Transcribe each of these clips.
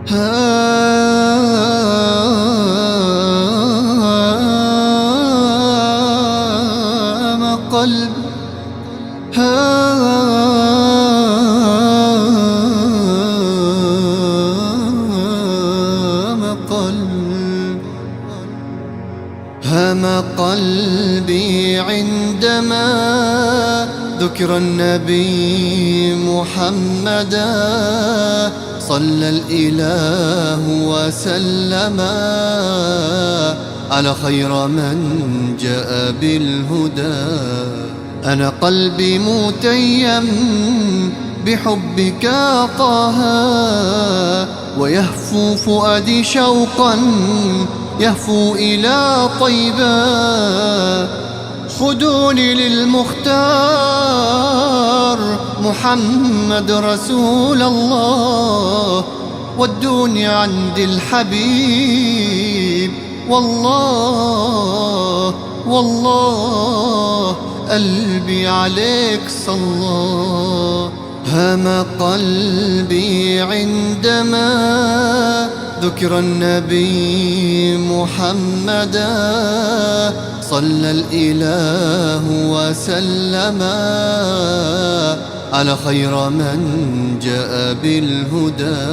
هام قلب هام قلب هام قلبي عندما ذكر النبي محمدا صلى الإله وسلم على خير من جاء بالهدى. أنا قلبي متيم بحبك طه، ويهفو فؤادي شوقا يهفو إلى طيبة. خذوني للمختار محمد رسول الله، ودوني عند الحبيب والله والله قلبي عليك صلى. هام قلبي عندما ذكر النبي محمدا صلى الإله وسلم على خير من جاء بالهدى.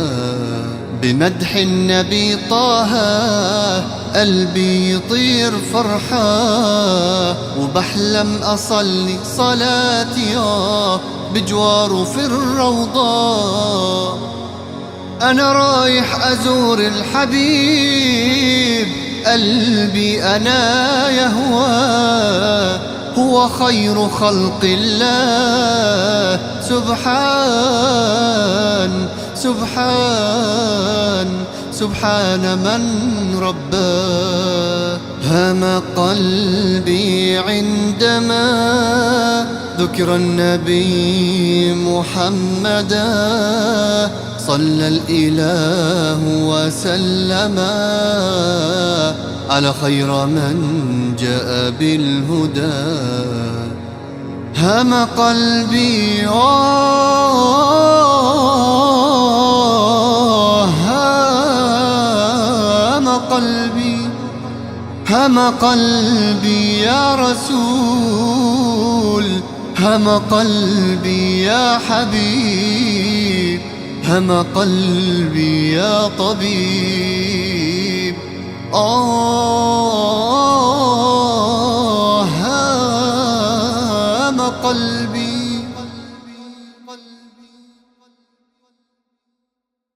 بمدح النبي طه قلبي يطير فرحة، وبحلم أصلي صلاتي بجواره في الروضة. أنا رايح أزور الحبيب، قلبي أنا يهوى، هو خير خلق الله. سبحان سبحان سبحان من رباه. هام قلبي عندما ذكر النبي محمدا صلى الإله وسلم على خير من جاء بالهدى. هام قلبي هام قلبي هام قلبي يا رسول، هام قلبي يا حبيب، هام قلبي يا طبيب.